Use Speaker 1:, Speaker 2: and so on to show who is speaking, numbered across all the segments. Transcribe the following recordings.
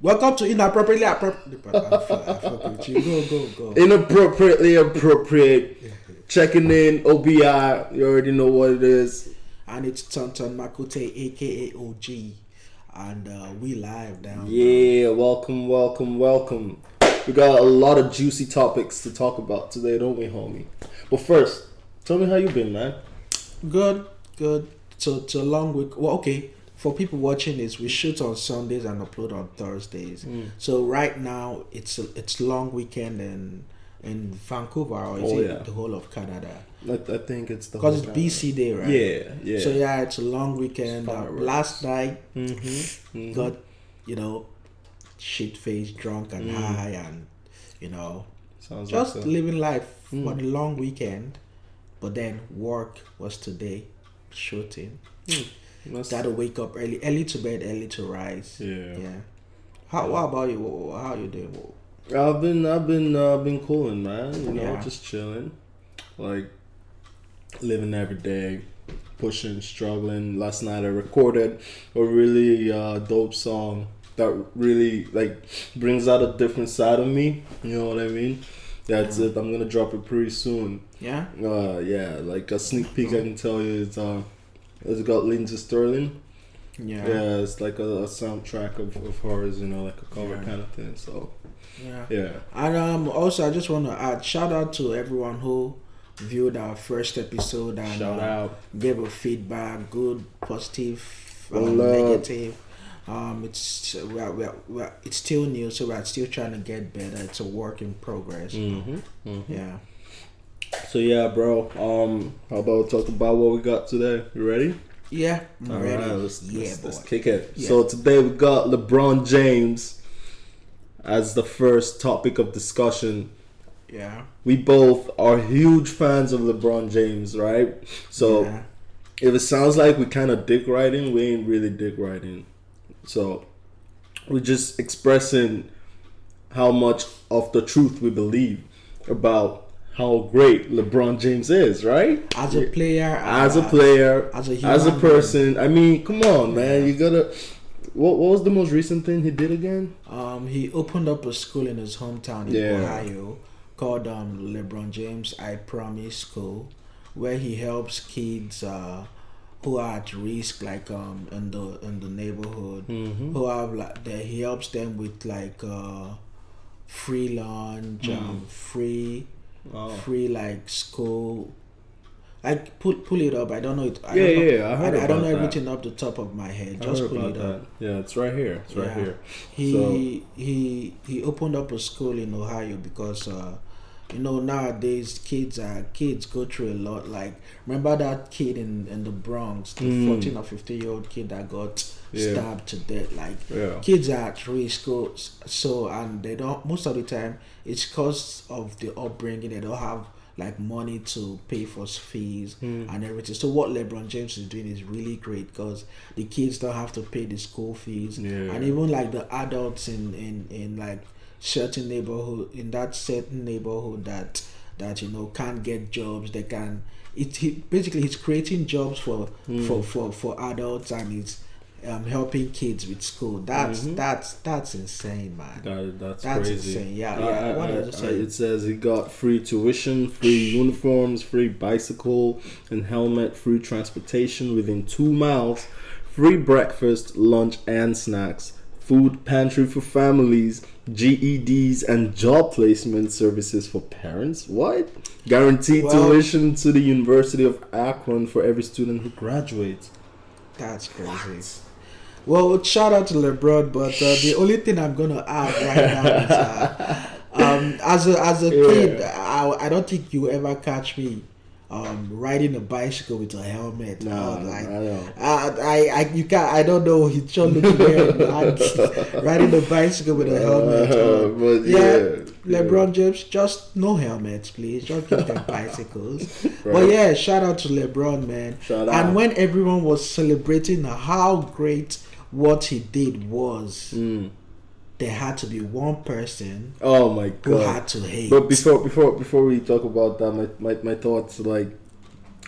Speaker 1: Welcome to Inappropriately Go.
Speaker 2: Inappropriately appropriate. Checking in, OBI. You already know what it is.
Speaker 1: And it's Tonton Makute, aka OG. And we live down.
Speaker 2: Yeah, welcome. We got a lot of juicy topics to talk about today, don't we, homie? But first, tell me how you been, man.
Speaker 1: Good. So it's a long week. Well, okay. For people watching this, we shoot on Sundays and upload on Thursdays. So right now it's long weekend in Vancouver, or is it the whole of Canada?
Speaker 2: I think it's the
Speaker 1: because it's BC Day, right?
Speaker 2: Yeah.
Speaker 1: So yeah, it's a long weekend. Last night, got shit faced, drunk and high, and
Speaker 2: sounds
Speaker 1: just
Speaker 2: like
Speaker 1: living life for the long weekend. But then work was today, shooting. Gotta wake up early to bed, early to rise. Yeah. What about you? How you doing?
Speaker 2: I've been cooling, man. Just chilling, like living every day, pushing, struggling. Last night I recorded a really dope song that really brings out a different side of me. You know what I mean? That's it. I'm gonna drop it pretty soon.
Speaker 1: Yeah.
Speaker 2: Like a sneak peek. I can tell you it's got Lindsay Sterling. Yeah, it's like a soundtrack of hers, like a cover kind of thing. So, yeah.
Speaker 1: And also, I just want to add shout out to everyone who viewed our first episode and
Speaker 2: shout out,
Speaker 1: gave a feedback, good, positive, negative. It's it's still new, so we're still trying to get better. It's a work in progress. Yeah.
Speaker 2: So yeah, bro. How about talk about what we got today? You ready?
Speaker 1: Yeah, I'm ready.
Speaker 2: Right, let's kick it.
Speaker 1: Yeah.
Speaker 2: So today we got LeBron James as the first topic of discussion.
Speaker 1: Yeah.
Speaker 2: We both are huge fans of LeBron James, right? So if it sounds like we kind of dick riding, we ain't really dick riding. So we're just expressing how much of the truth we believe about how great LeBron James is, right?
Speaker 1: As a player,
Speaker 2: as a person. I mean, come on, man. You gotta. What was the most recent thing he did again?
Speaker 1: He opened up a school in his hometown in Ohio called LeBron James I Promise School, where he helps kids who are at risk, like in the neighborhood, who have he helps them with free lunch, free school. Pull it up. I don't know it. I don't know everything up the top of my head. Just pull it up.
Speaker 2: Yeah, it's right here. Right here.
Speaker 1: He opened up a school in Ohio because nowadays kids go through a lot. Like, remember that kid in the Bronx, the 14 or 15-year-old kid that got stabbed to death. Kids are at risk, so and they don't, most of the time it's because of the upbringing. They don't have money to pay for fees and everything. So what LeBron James is doing is really great because the kids don't have to pay the school fees, and even the adults in certain neighborhood, that can't get jobs. They can. Basically he's creating jobs for adults, and he's helping kids with school. That's insane, man.
Speaker 2: That's
Speaker 1: crazy. Insane.
Speaker 2: It says he got free tuition, free uniforms, free bicycle and helmet, free transportation within 2 miles, free breakfast, lunch and snacks, food pantry for families, GEDs and job placement services for parents. What? Guaranteed tuition to the University of Akron for every student who graduates.
Speaker 1: That's crazy. Well, shout out to LeBron, but the only thing I'm gonna add right now is, as a kid, I don't think you ever catch me riding a bicycle with a helmet. I can't. I don't know. He's just looking weird. Riding a bicycle with a helmet. LeBron James, just no helmets, please. Just give them bicycles. Right. But yeah, shout out to LeBron, man. And when everyone was celebrating how great what he did was, there had to be one person.
Speaker 2: Oh my God!
Speaker 1: Who had to hate.
Speaker 2: But before we talk about that, my thoughts, I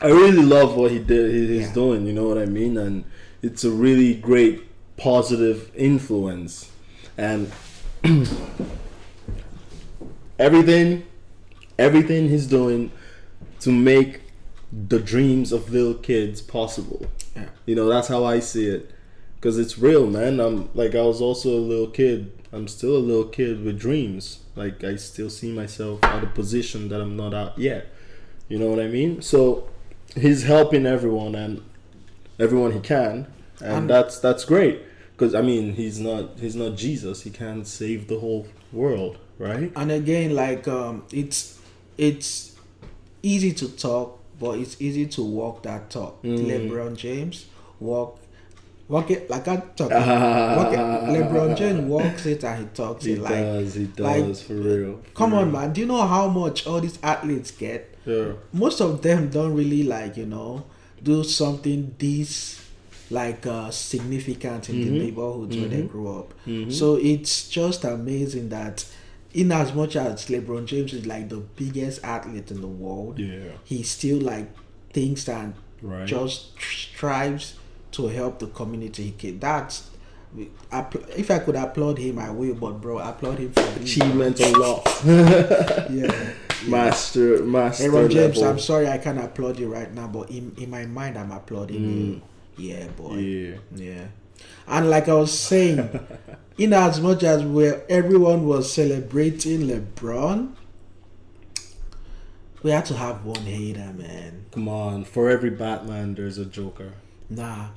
Speaker 2: really love what he's doing. You know what I mean? And it's a really great positive influence. And everything he's doing to make the dreams of little kids possible.
Speaker 1: Yeah.
Speaker 2: You know, that's how I see it. Because it's real, man. I was also a little kid. I'm still a little kid with dreams. Like, I still see myself at a position that I'm not at yet. You know what I mean? So he's helping everyone and everyone he can, and that's great. Because I mean, he's not Jesus. He can't save the whole world, right?
Speaker 1: And again, like it's easy to talk, but it's easy to walk that talk. LeBron James walk it like I talk. Walk it. LeBron James walks it and he talks it like
Speaker 2: he does for real.
Speaker 1: Come on, man. Do you know how much all these athletes get?
Speaker 2: Yeah.
Speaker 1: Most of them don't really do something this significant in the neighborhoods where they grew up. So it's just amazing that in as much as LeBron James is like the biggest athlete in the world, he still thinks and just strives to help the community. That's if I could applaud him, I will. But bro, applaud him for
Speaker 2: achievement a lot.
Speaker 1: yeah.
Speaker 2: Master
Speaker 1: LeBron James,
Speaker 2: level.
Speaker 1: I'm sorry I can't applaud you right now, but in my mind I'm applauding you. Yeah, boy. Yeah. And like I was saying, in as much as everyone was celebrating LeBron, we had to have one hater, man.
Speaker 2: Come on, for every Batman there's a Joker.
Speaker 1: Nah.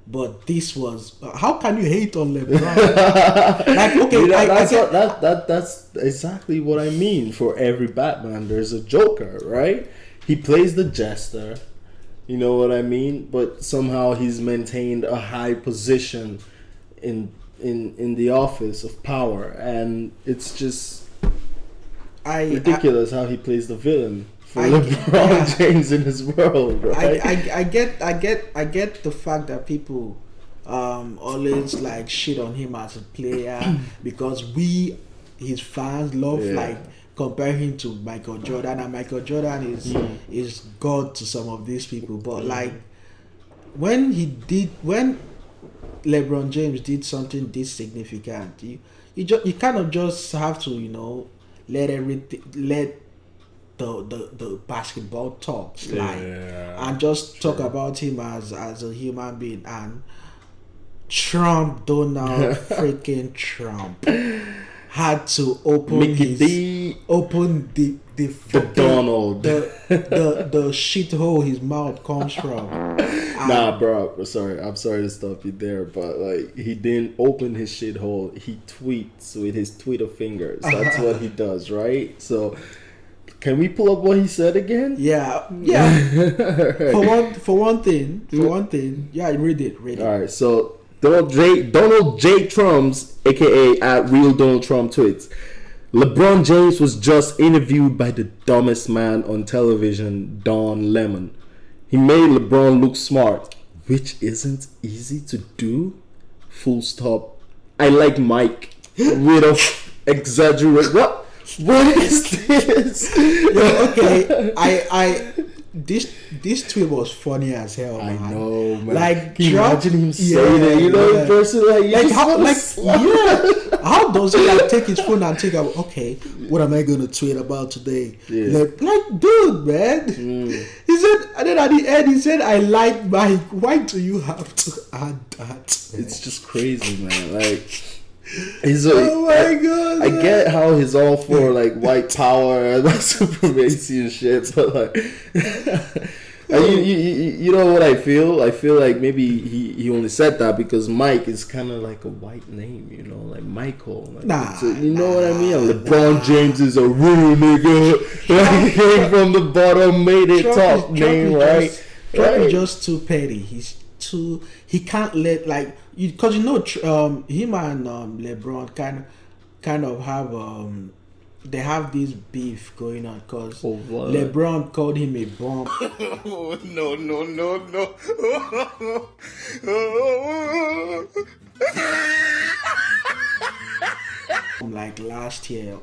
Speaker 1: But this was how can you hate on LeBron? Okay,
Speaker 2: that's exactly what I mean. For every Batman, there's a Joker, right? He plays the jester, you know what I mean. But somehow he's maintained a high position in the office of power, and it's just ridiculous how he plays the villain. LeBron James in his world, right?
Speaker 1: I get the fact that people always shit on him as a player because his fans love compare him to Michael Jordan, and Michael Jordan is God to some of these people. But when LeBron James did something this significant, you kind of just have to let the basketball talk slide and just talk about him as a human being. And Donald freaking Trump had to open the shithole his mouth comes from.
Speaker 2: Nah, bro. I'm sorry to stop you there, but he didn't open his shithole. He tweets with his Twitter fingers. That's what he does, right? So. Can we pull up what he said again?
Speaker 1: Yeah. For one thing, yeah, read it.
Speaker 2: All right, so Donald J. Trumps, aka at Real Donald Trump, tweets: LeBron James was just interviewed by the dumbest man on television, Don Lemon. He made LeBron look smart, which isn't easy to do. Full stop. I like Mike with a exaggerate. What is this?
Speaker 1: Okay, this tweet was funny as hell, man.
Speaker 2: I know, man.
Speaker 1: Can you
Speaker 2: imagine him saying it? In person,
Speaker 1: how does he take his phone and take out? Okay, what am I gonna tweet about today?
Speaker 2: Yeah.
Speaker 1: Dude, man. He said, and then at the end he said, "I like Mike." Why do you have to add that? Man?
Speaker 2: It's just crazy, man.
Speaker 1: Oh my god!
Speaker 2: I get how he's all for white power and white supremacy and shit, but you know what I feel? I feel like maybe he only said that because Mike is kind of like a white name, like Michael. What I mean? And LeBron James is a real nigga. He came from the bottom, made it top name, right?
Speaker 1: Trump is just too petty. He can't let because him and LeBron kind of have they have this beef going on because LeBron called him a bum.
Speaker 3: No.
Speaker 1: Last year,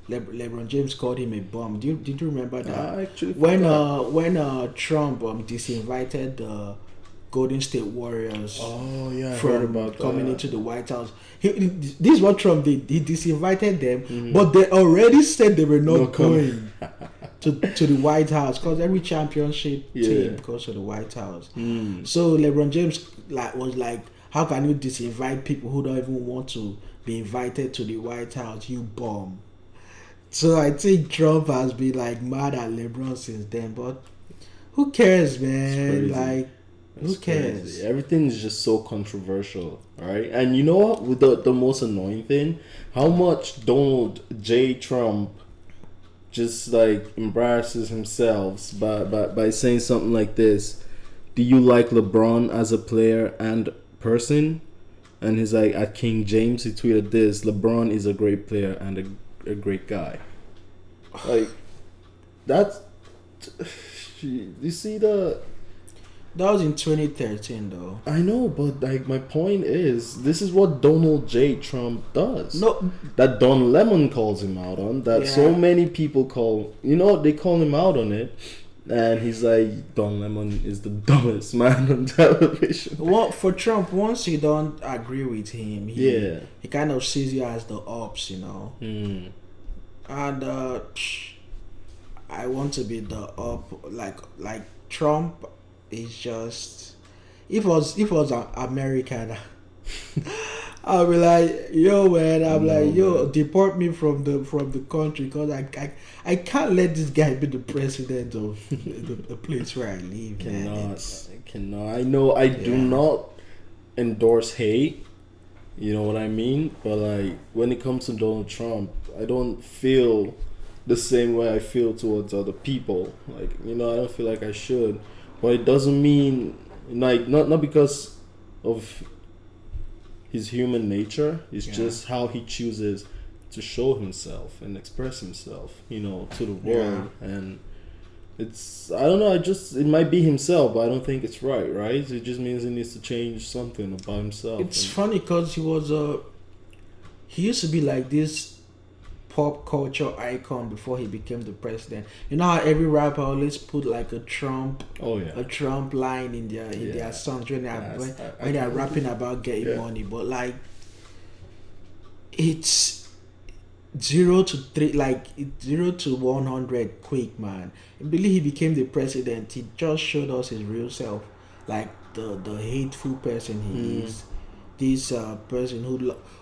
Speaker 1: LeBron James called him a bum. Did you remember that?
Speaker 2: I actually
Speaker 1: when Trump disinvited the Golden State Warriors
Speaker 2: Oh yeah, I heard
Speaker 1: from
Speaker 2: about
Speaker 1: coming
Speaker 2: that.
Speaker 1: into the White House. This is what Trump did. He disinvited them,
Speaker 2: Mhm.
Speaker 1: but they already said they were not
Speaker 2: No
Speaker 1: going to the White House because every championship
Speaker 2: Yeah.
Speaker 1: team goes to the White House.
Speaker 2: Mm.
Speaker 1: So LeBron James was like, how can you disinvite people who don't even want to be invited to the White House? You bum. So I think Trump has been like mad at LeBron since then, but who cares, man?
Speaker 2: It's crazy.
Speaker 1: Like, who cares?
Speaker 2: Crazy. Everything is just so controversial, right? And you know what? With the most annoying thing, how much Donald J. Trump just like embarrasses himself by saying something like this. Do you like LeBron as a player and person? And he's like, at King James, he tweeted this: LeBron is a great player and a great guy. Like, that's. You see the.
Speaker 1: That was in 2013, though.
Speaker 2: I know, but like my point is, this is what Donald J. Trump does.
Speaker 1: No,
Speaker 2: That Don Lemon calls him out on. That so
Speaker 1: Yeah.
Speaker 2: many people call. You know, they call him out on it, and he's like, Don Lemon is the dumbest man on television.
Speaker 1: well, for Trump, once you don't agree with him, he
Speaker 2: Yeah.
Speaker 1: kind of sees you as the ops, you know.
Speaker 2: Mm.
Speaker 1: And I want to be the up, like Trump is just. If it was an American, I'll be like, yo, man. I'm
Speaker 2: No,
Speaker 1: like, yo,
Speaker 2: man.
Speaker 1: deport me from the country because I can't let this guy be the president of the place where I live. Man. It's-
Speaker 2: Cannot. I know. I do
Speaker 1: Yeah.
Speaker 2: not endorse hate. You know what I mean? But like when it comes to Donald Trump, I don't feel the same way I feel towards other people. Like, you know, I don't feel like I should. But it doesn't mean like not because of his human nature. It's
Speaker 1: Yeah.
Speaker 2: just how he chooses to show himself and express himself, you know, to the world. And it's, I don't know, it might be himself, but I don't think it's right? It just means he needs to change something about himself.
Speaker 1: It's funny because he used to be like this pop culture icon before he became the president. You know how every rapper always put like a Trump line in their songs when they're rapping about getting money, but like it's 0 to 3, like it's 0 to 100 quick, man. I believe he became the president. He just showed us his real self, like the hateful person he is. This person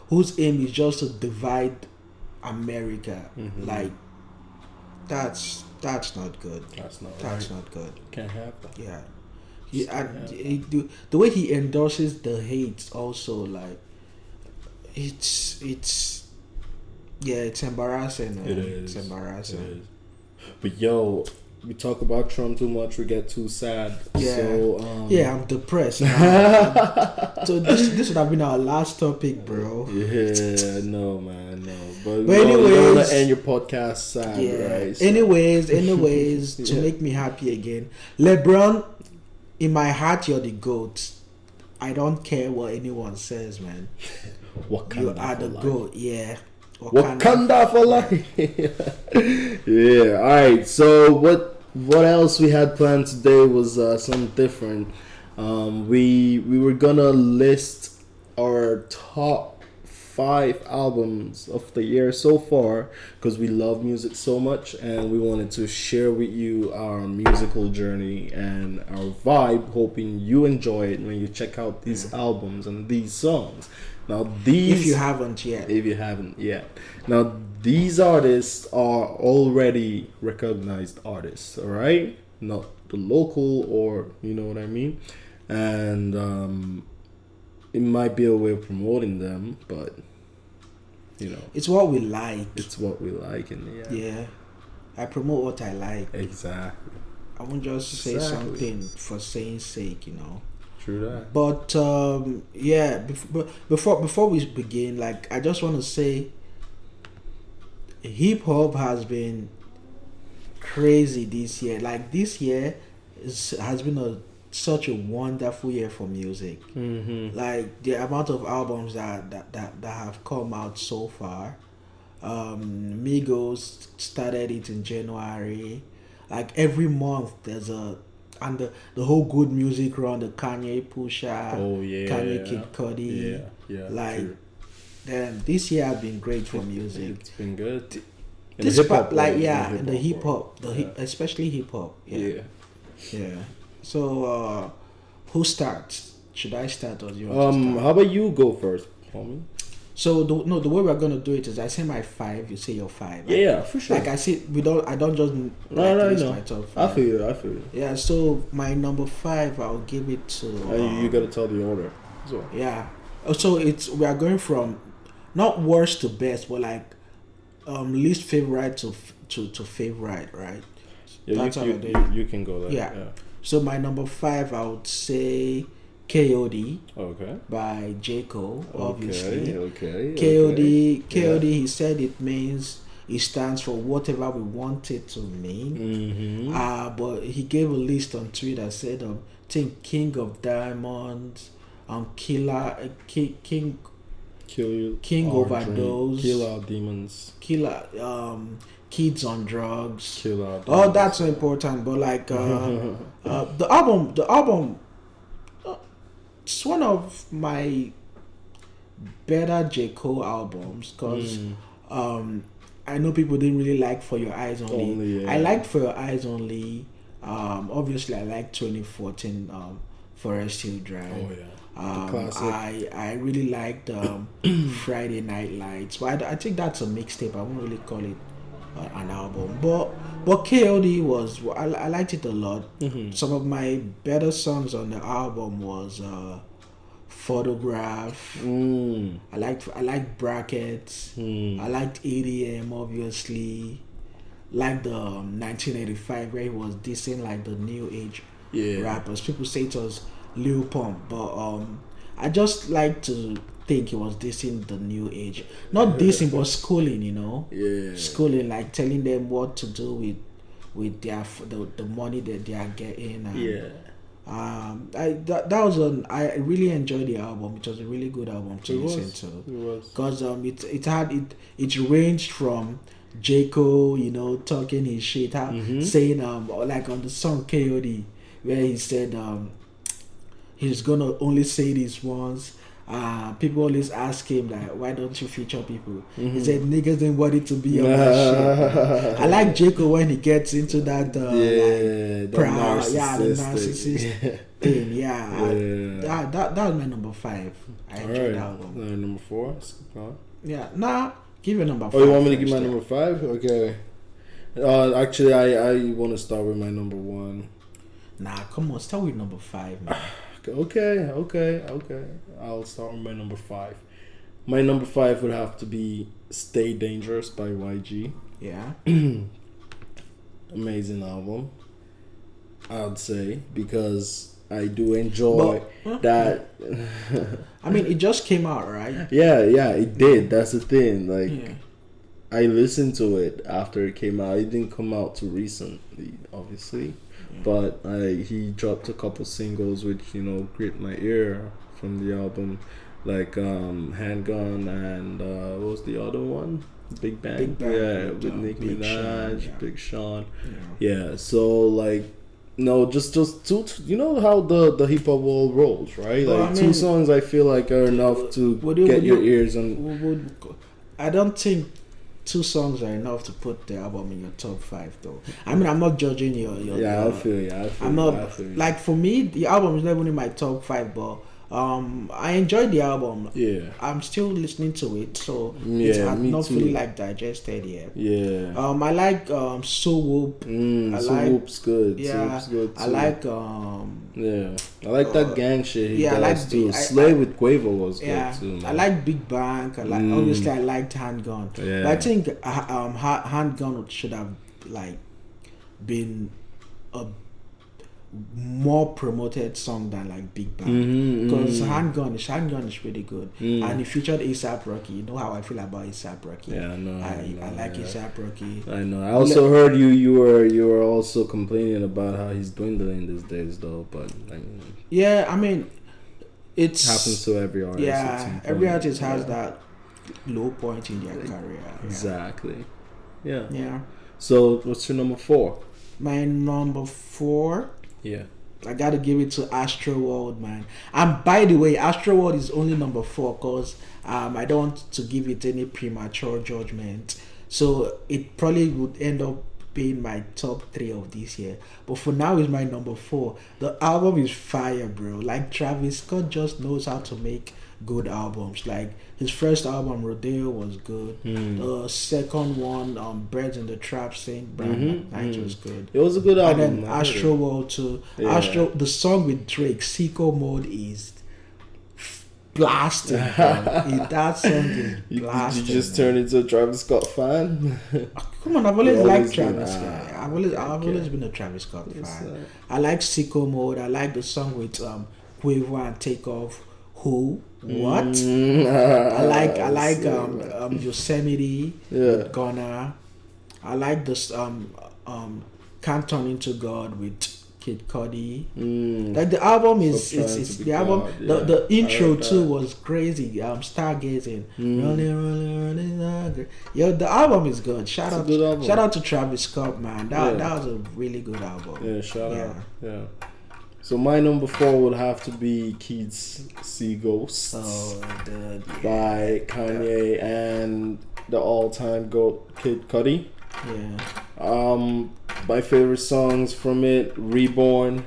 Speaker 1: whose aim is just to divide America. Like that's not good.
Speaker 2: That's
Speaker 1: Not good.
Speaker 2: Can't have that.
Speaker 1: Yeah. The way he endorses the hate also, like it's embarrassing, man.
Speaker 2: It is.
Speaker 1: It's embarrassing.
Speaker 2: It is. But yo, we talk about Trump too much, we get too sad.
Speaker 1: Yeah.
Speaker 2: So,
Speaker 1: I'm depressed now. So this would have been our last topic, bro.
Speaker 2: Yeah, no, man, no. But
Speaker 1: But
Speaker 2: you don't want
Speaker 1: anyways,
Speaker 2: to end your podcast sad, right? So-
Speaker 1: Anyways, to
Speaker 2: Yeah.
Speaker 1: make me happy again, LeBron, in my heart, you're the GOAT. I don't care what anyone says, man.
Speaker 2: Wakanda
Speaker 1: You are the
Speaker 2: for life.
Speaker 1: GOAT, yeah.
Speaker 2: Wakanda for life. Yeah. All right. So what else we had planned today was something different. We were gonna list our top 5 albums of the year so far because we love music so much and we wanted to share with you our musical journey and our vibe, hoping you enjoy it when you check out these albums and these songs. Now these,
Speaker 1: If you haven't yet.
Speaker 2: Now these artists are already recognized artists, all right? Not the local, or you know what I mean? And it might be a way of promoting them, but you know,
Speaker 1: It's what we like.
Speaker 2: it's what we like, and
Speaker 1: Yeah. I promote what I like.
Speaker 2: exactly,
Speaker 1: I won't just say
Speaker 2: Exactly.
Speaker 1: something for saying sake, you know.
Speaker 2: true that.
Speaker 1: But before we begin, like I just want to say, hip hop has been crazy this year. Like this year has been such a wonderful year for music.
Speaker 2: Mm-hmm.
Speaker 1: Like the amount of albums that have come out so far. Migos started it in January. Like every month there's a and the whole good music run, the Kanye Pusha, Kanye Kid Cudi, like. True. Then this year has been great for music.
Speaker 2: It's been good.
Speaker 1: In this part, like in the hip hop, especially hip hop. Yeah. So, who starts? Should I start or do you want to start?
Speaker 2: How about you go first, homie?
Speaker 1: So the way we're gonna do it is I say my 5, you say your 5. Right?
Speaker 2: Yeah, for sure.
Speaker 1: Like I say, I don't just list my top 5.
Speaker 2: I feel you.
Speaker 1: Yeah. So my number 5, I'll give it to.
Speaker 2: You gotta tell the order. So.
Speaker 1: Yeah. So we are going from not worst to best, but like least favorite to favorite, right?
Speaker 2: Yeah, that's how you can go there.
Speaker 1: Yeah. So my number 5, I would say KOD.
Speaker 2: Okay.
Speaker 1: By J. Cole, obviously.
Speaker 2: Okay.
Speaker 1: KOD. He said it stands for whatever we want it to mean.
Speaker 2: Mm-hmm.
Speaker 1: But he gave a list on Twitter. Said, think King of Diamonds, King Overdose,
Speaker 2: Killer Demons,
Speaker 1: Kids on Drugs.
Speaker 2: Killer.
Speaker 1: Oh, that's so important. But like the album. It's one of my better J. Cole albums because I know people didn't really like For Your Eyes Only. I liked For Your Eyes Only. Obviously, I like 2014 Forest Hill Drive. I really liked Friday Night Lights. But I think that's a mixtape. I won't really call it an album. But KOD was, I liked it a lot. Some of my better songs on the album was Photograph. I liked Brackets. I liked ADM, obviously. Like the 1985 where he was dissing like the new age rappers. People say it was Lil Pump, but I just like to think he was dissing the new age. Not dissing, but schooling, schooling, like telling them what to do with their the money that they are getting. And, I really enjoyed the album. It was a really good album to listen to because it ranged from J. Cole, talking his shit, saying like on the song KOD where he said he's gonna only say this once. People always ask him like, why don't you feature people? He said niggas didn't want it to be on that shit. I like J. Cole when he gets into that the narcissist thing. That was my number 5. I enjoyed that album.
Speaker 2: Number 4.
Speaker 1: Yeah, give your number 5.
Speaker 2: Oh, you want me to give my number 5? Okay. Actually, I want to start with my number 1.
Speaker 1: Come on, start with number 5, man.
Speaker 2: Okay. I'll start with my number 5. My number 5 would have to be Stay Dangerous by YG.
Speaker 1: Yeah.
Speaker 2: Amazing album, I'd say, because I do enjoy that.
Speaker 1: I mean, it just came out, right?
Speaker 2: Yeah, it did. That's the thing. Like, I listened to it after it came out. It didn't come out too recently, obviously. But he dropped a couple singles which gripped my ear from the album, like Handgun and what was the other one? Big Bang. With Nicki Minaj, Big Sean. So like just two. You know how the hip hop world rolls, right? Like two songs I feel like are enough to get your ears on.
Speaker 1: I don't think 2 songs are enough to put the album in your top 5 though. I mean, I'm not judging your
Speaker 2: I feel you.
Speaker 1: I'm not like, for me the album is never in my top 5, but I enjoyed the album. I'm still listening to it, so it's not fully like digested yet. I like So Whoop.
Speaker 2: So Whoop's good.
Speaker 1: Yeah,
Speaker 2: So good too.
Speaker 1: I like
Speaker 2: I like that gang shit he does
Speaker 1: I like
Speaker 2: too. Slay with Quavo was good too, man.
Speaker 1: I like Big Bang. Obviously I liked Handgun. But I think Handgun should have like been a more promoted song than like Big Bang, because Handgun is really good, and it featured A$AP Rocky. You know how I feel about A$AP Rocky.
Speaker 2: I
Speaker 1: like A$AP Rocky.
Speaker 2: I know. I also heard you were also complaining about how he's dwindling these days though, but
Speaker 1: I mean it
Speaker 2: happens to every artist.
Speaker 1: Every artist has that low point in their career.
Speaker 2: Exactly. Yeah. So what's your number 4?
Speaker 1: My number 4
Speaker 2: Yeah.
Speaker 1: I gotta give it to Astroworld, man. And by the way, Astroworld is only number 4 because I don't want to give it any premature judgment. So it probably would end up being my top 3 of this year. But for now, it's my number 4. The album is fire, bro. Like Travis Scott just knows how to make good albums. Like his first album, Rodeo, was good. The second one, Birds in the Trap, Saint Brand, was good.
Speaker 2: It was a good album.
Speaker 1: And then Astroworld too.
Speaker 2: Yeah.
Speaker 1: The song with Drake, Sicko Mode, is blasting. That song is blasting.
Speaker 2: Did you just turn into a Travis Scott fan?
Speaker 1: Come on, I've always liked Travis Scott. I've always been a Travis Scott fan. I like Sicko Mode. I like the song with Quavo and Takeoff. Who? What? I like Yosemite with Gunna. I like this Can't Turn Into God with Kid Cudi. Like the album is the album. God, the intro too was crazy. Stargazing. Rolling. Yo, the album is good. Shout out to Travis Scott, man. That was a really good album.
Speaker 2: Yeah, shout out. Yeah. So my number 4 would have to be Kids See Ghosts by Kanye and the all-time GOAT Kid Cudi.
Speaker 1: Yeah.
Speaker 2: My favorite songs from it, Reborn,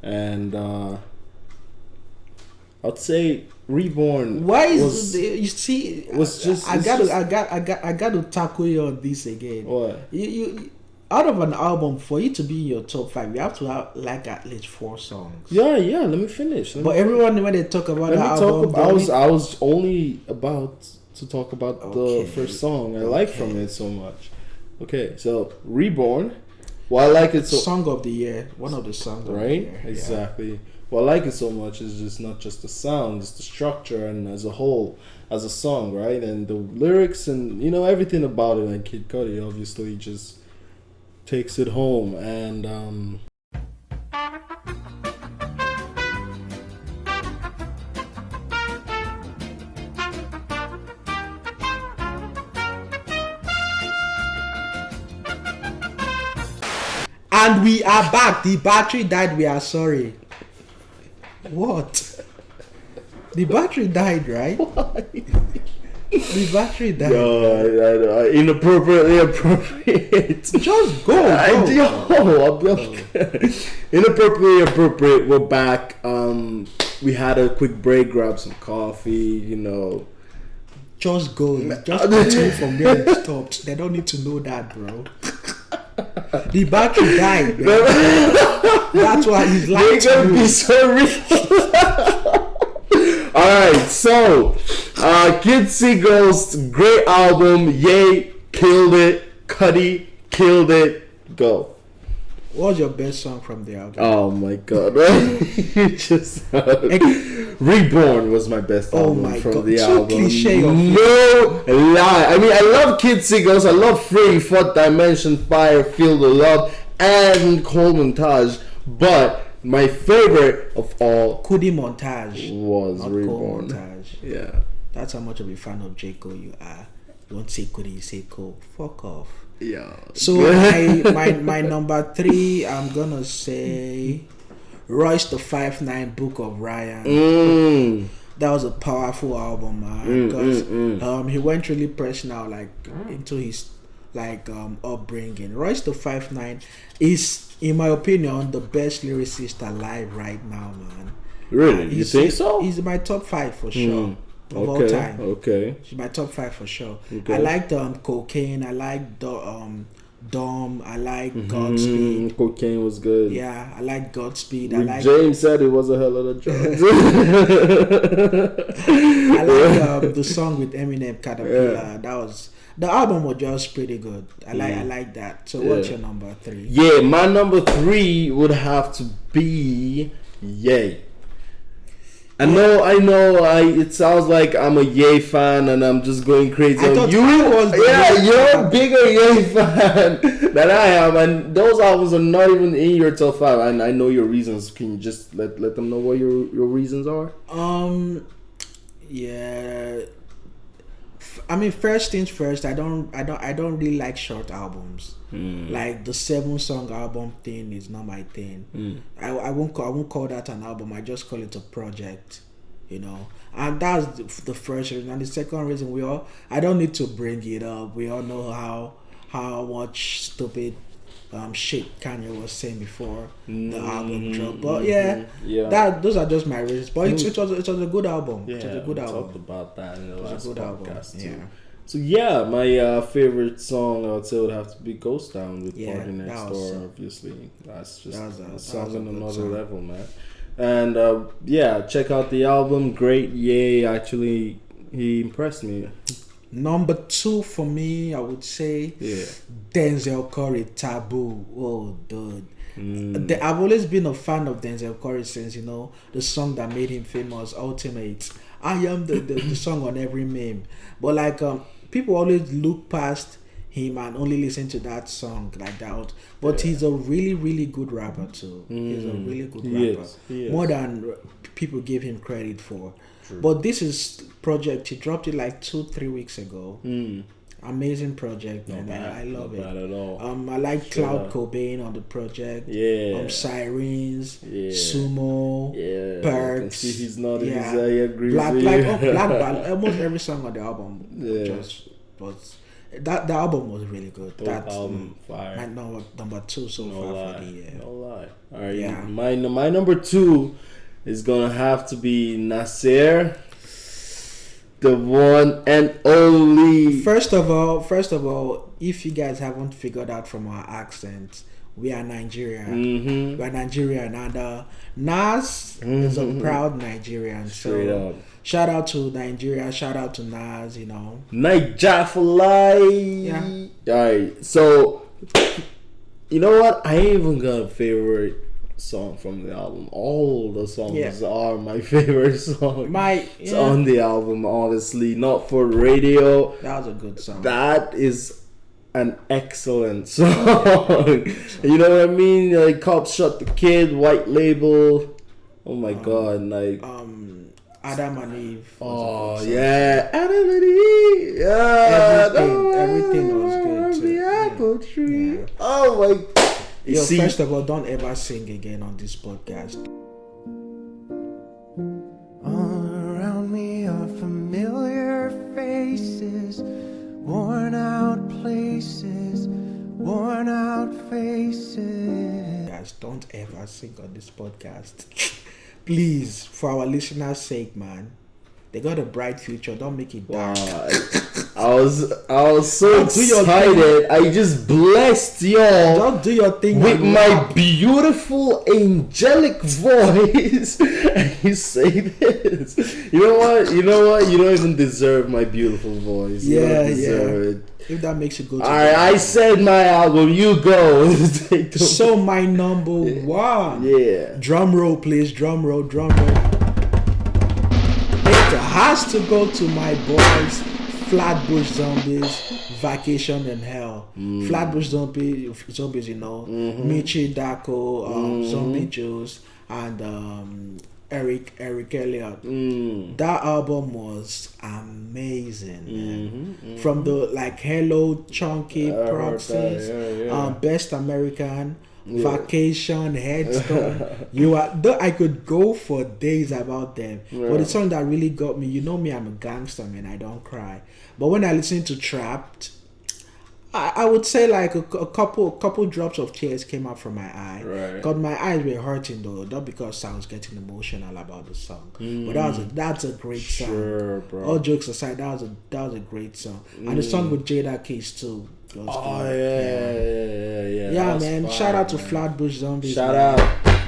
Speaker 2: and I'd say Reborn.
Speaker 1: Why is you see?
Speaker 2: Was just
Speaker 1: I got to tackle you on this again.
Speaker 2: What?
Speaker 1: You out of an album, for you to be in your top 5, you have to have like at least 4 songs.
Speaker 2: Yeah. Let me finish.
Speaker 1: Everyone, when they talk about the album,
Speaker 2: I was only about to talk about the first song I like from it so much. Okay, so Reborn. Well, I like it so.
Speaker 1: Song of the year, one of the songs of the year.
Speaker 2: Exactly. Yeah. Well, I like it so much is just not just the sound, it's the structure and as a whole, as a song, right? And the lyrics and everything about it. And Kid Cudi obviously just takes it home. And
Speaker 1: And we are back. The battery died. We are sorry. What? The battery died, right?
Speaker 2: Why?
Speaker 1: The battery died.
Speaker 2: No, inappropriately appropriate.
Speaker 1: Just go.
Speaker 2: Inappropriately appropriate. We're back. We had a quick break, grab some coffee.
Speaker 1: Just go. Just continue from where it stopped. They don't need to know that, bro. The battery died. That's why he's like
Speaker 2: to be so real. Alright, so Kids See Ghosts, great album. Yay, killed it. Cudi, killed it. Go.
Speaker 1: What's your best song from the album?
Speaker 2: Oh my god. You just Reborn was my best album from the album.
Speaker 1: Cliche
Speaker 2: no lie. I mean, I love Kids See Ghosts. I love Free, Fourth Dimension, Fire, Feel the Love, and Cold Montage. But my favorite of all,
Speaker 1: Cudi Montage,
Speaker 2: was Reborn.
Speaker 1: Montage.
Speaker 2: Yeah.
Speaker 1: That's how much of a fan of J. Cole you are. You don't say Cudi, you say Cole. Fuck off.
Speaker 2: Yeah.
Speaker 1: So my number 3, I'm gonna say Royce the 5'9" Book of Ryan. That was a powerful album, man. Because he went really personal, like into his upbringing. Royce the 5'9" is, in my opinion, the best lyricist alive right now, man.
Speaker 2: Really? You think so?
Speaker 1: He's my top 5 for sure. Of all time. Okay. She's my top 5 for sure. Okay. I liked Cocaine. I liked Dom. I like Godspeed.
Speaker 2: Cocaine was good.
Speaker 1: Yeah, I like Godspeed.
Speaker 2: James said it was a hell of a drug.
Speaker 1: I like the song with Eminem, Caterpillar. Yeah. The album was just pretty good. I like that. So what's your number 3?
Speaker 2: Yeah, my number 3 would have to be Yay. I know. It sounds like I'm a Ye fan and I'm just going crazy. You're a bigger Ye fan than I am, and those albums are not even in your top 5. And I know your reasons. Can you just let them know what your reasons are?
Speaker 1: Yeah. I mean, first things first. I don't really like short albums. Like the 7-song album thing is not my thing. I won't call that an album. I just call it a project. And that's the first reason. And the second reason, I don't need to bring it up. We all know how much stupid shit Kanye was saying before the album dropped. But those are just my reasons. But it was a good album.
Speaker 2: Yeah,
Speaker 1: it was a good album.
Speaker 2: Talked about that in the last podcast too.
Speaker 1: Yeah.
Speaker 2: So my favorite song I would say would have to be Ghost Town with Party Next Door. Obviously, that's just a song on another level, man. And check out the album. Great, yay! Actually, he impressed me.
Speaker 1: Number 2 for me, I would say, Denzel Curry, Taboo. Oh, dude. I've always been a fan of Denzel Curry since, the song that made him famous, Ultimate. I am the song on every meme. But people always look past him and only listen to that song like that. But he's a really, really good rapper too. He's a really good rapper. Yes. More than people give him credit for. True. But this is project. He dropped it like 2-3 weeks ago. Amazing project, man. I love it.
Speaker 2: Not bad at all.
Speaker 1: I like Cloud Cobain on the project.
Speaker 2: Yeah.
Speaker 1: Sirens. Yeah. Sumo. Yeah. Perks. I can see
Speaker 2: he's not in his I agree
Speaker 1: Black,
Speaker 2: with you.
Speaker 1: Black, almost every song on the album was that album was really good. That album fire. My number 2 so far for the year.
Speaker 2: No lie. All right. Yeah. My number 2 is gonna have to be Nasir. The one and only.
Speaker 1: First of all, if you guys haven't figured out from our accent, we are Nigerian. We are Nigerian, and Nas is a proud Nigerian.
Speaker 2: Straight up.
Speaker 1: Shout out to Nigeria. Shout out to Nas.
Speaker 2: Niger for life. Yeah. Alright. So, you know what? I ain't even got a favorite song from the album. All the songs are my favorite songs on the album, honestly. Not for radio.
Speaker 1: That was a good song.
Speaker 2: That is an excellent song. You know what I mean? Like Cops Shot the Kid, White Label. Oh my god, like
Speaker 1: Adam and Eve.
Speaker 2: Oh yeah, Adam and Eve. Yeah,
Speaker 1: everything was good too.
Speaker 2: The apple tree. Yeah. Oh my.
Speaker 1: First of all, don't ever sing again on this podcast.
Speaker 3: All around me are familiar faces, worn out places, worn out faces.
Speaker 1: Guys, don't ever sing on this podcast. Please, for our listeners' sake, man. They got a bright future. Don't make it dark.
Speaker 2: I was so excited. I just blessed y'all.
Speaker 1: Don't do your thing
Speaker 2: with my beautiful angelic voice. And you say this. You know what? You don't even deserve my beautiful voice. You don't deserve it.
Speaker 1: If that makes you go to
Speaker 2: alright, I said my album. You go.
Speaker 1: So my number 1.
Speaker 2: Yeah.
Speaker 1: Drum roll, please. Drum roll. It has to go to my boys, Flatbush Zombies, Vacation in Hell. Flatbush Zombies, Michi Dako, Zombie Juice, and Eric Elliott. That album was amazing, man. From the Hello Chunky Proxies, Best American, Vacation, Headstone. I could go for days about them. But the song that really got me, me, I'm a gangster, man. I don't cry. But when I listen to Trapped, I would say a couple drops of tears came out from my eye. Because my eyes were hurting though, not because I was getting emotional about the song. But that's a great song.
Speaker 2: Sure, bro.
Speaker 1: All jokes aside, that was a great song. And the song with Jada Kiss too.
Speaker 2: Yeah,
Speaker 1: man.
Speaker 2: Fire,
Speaker 1: shout out to Flatbush Zombies.
Speaker 2: Shout out.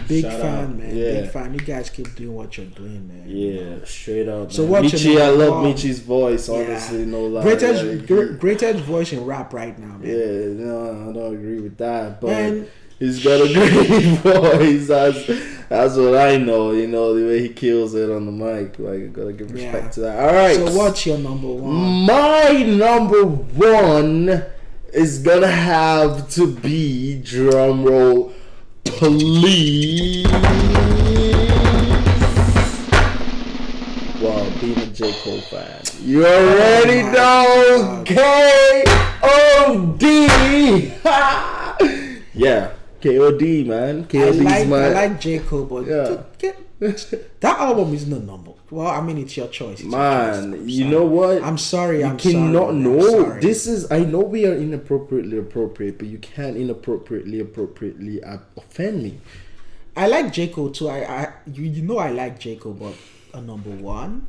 Speaker 1: Big fan, man. Big fan. You guys keep doing what you're doing, man.
Speaker 2: Yeah, straight up.
Speaker 1: So what
Speaker 2: Michi, I love Michi's voice, honestly, no lie.
Speaker 1: Greatest voice in rap right now, man.
Speaker 2: Yeah, no, I don't agree with that, but he's got a great voice. That's what I know, the way he kills it on the mic. I gotta give respect to that. Alright.
Speaker 1: So what's your number 1?
Speaker 2: My number 1 is gonna have to be, drum roll, please. Wow, being a J. Cole fan. You already know K.O.D. Yeah, K.O.D. man. K.O.D.'s
Speaker 1: I like J. Cole, but
Speaker 2: yeah.
Speaker 1: That album is no number. Well, I mean, it's your choice. It's
Speaker 2: man,
Speaker 1: your choice.
Speaker 2: you know what?
Speaker 1: I'm sorry.
Speaker 2: You
Speaker 1: I'm
Speaker 2: cannot
Speaker 1: sorry.
Speaker 2: know. This is. I know we are inappropriately appropriate, but you can't inappropriately offend me.
Speaker 1: I like J. Cole too. You know I like J. Cole, but number one,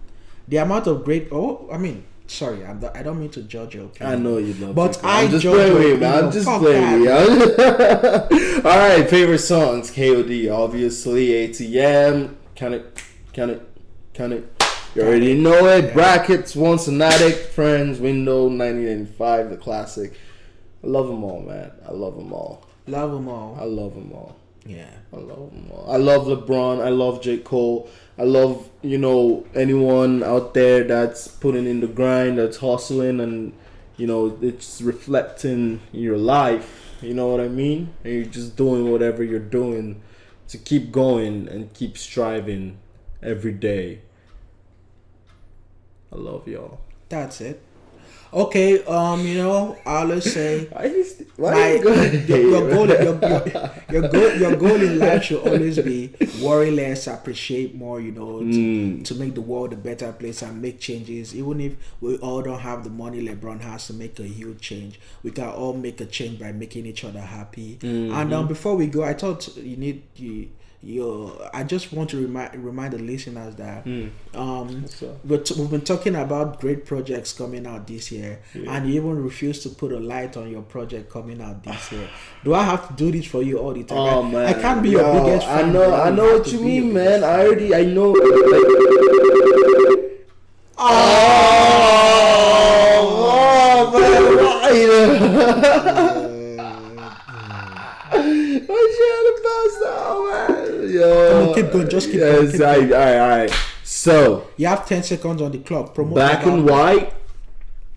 Speaker 1: the amount of great. Oh, I mean, sorry, I don't mean to judge your opinion.
Speaker 2: I know you don't.
Speaker 1: But
Speaker 2: I'm just
Speaker 1: judge
Speaker 2: playing with
Speaker 1: your
Speaker 2: you, man. I'm just
Speaker 1: Fuck
Speaker 2: playing
Speaker 1: that.
Speaker 2: with you. All right, favorite songs. K.O.D. Obviously, ATM. Can it? You already know it. Yeah. Brackets, Once an Addict, Friends, Window, 1985, the classic. I love them all, man. I love them all.
Speaker 1: Love them all.
Speaker 2: I love them all.
Speaker 1: Yeah.
Speaker 2: I love them all. I love LeBron. I love J. Cole. I love, anyone out there that's putting in the grind, that's hustling, and, it's reflecting your life. You know what I mean? And you're just doing whatever you're doing to keep going and keep striving every day. I love y'all.
Speaker 1: That's it. Okay, I always say your goal in life should always be worry less, appreciate more, to make the world a better place and make changes. Even if we all don't have the money LeBron has to make a huge change, we can all make a change by making each other happy. And before we go, I thought I just want to remind the listeners that we've been talking about great projects coming out this year, and you even refuse to put a light on your project coming out this year. Do I have to do this for you all the time?
Speaker 2: Oh man,
Speaker 1: I can't be your biggest fan.
Speaker 2: I know what you mean, man. I know.
Speaker 1: Come on, keep going. Just keep going. Keep going.
Speaker 2: All right. So
Speaker 1: you have 10 seconds on the clock. Promote
Speaker 2: Black and White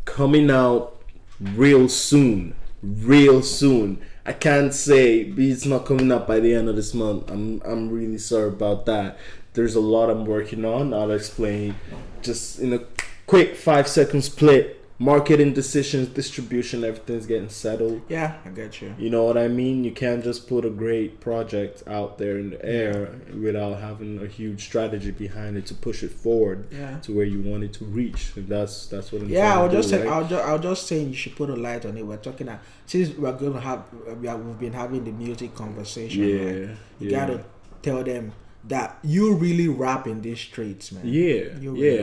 Speaker 2: coming out real soon. I can't say it's not coming out by the end of this month. I'm really sorry about that. There's a lot I'm working on. I'll explain just in a quick 5-second split. Marketing decisions, distribution, everything's getting settled.
Speaker 1: Yeah, I get you.
Speaker 2: You know what I mean? You can't just put a great project out there in the air without having a huge strategy behind it to push it forward to where you want it to reach. And that's what I'm
Speaker 1: I'll
Speaker 2: just
Speaker 1: say I'll just say you should put a light on it. We're talking since we've been having the music conversation. Right? You gotta tell them that you really rap in these streets, man.
Speaker 2: Yeah,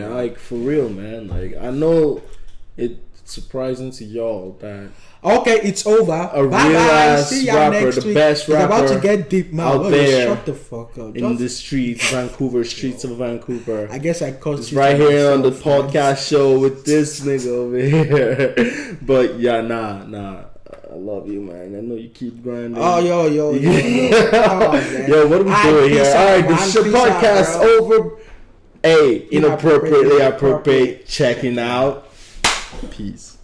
Speaker 2: like for real, man. Like I know. It's surprising to y'all that
Speaker 1: it's over.
Speaker 2: A real ass rapper, the best rapper,
Speaker 1: about to get deep now.
Speaker 2: Out there,
Speaker 1: shut the fuck up.
Speaker 2: In the streets, streets of Vancouver.
Speaker 1: I guess I caused
Speaker 2: it's right here on the podcast show with this nigga over here. But nah. I love you, man. I know you keep grinding.
Speaker 1: Oh, yo.
Speaker 2: Yo, what are we doing here? All right, the podcast over. Hey, inappropriately appropriate. Checking out. Peace.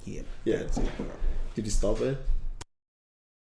Speaker 1: Yeah.
Speaker 2: Did you stop it?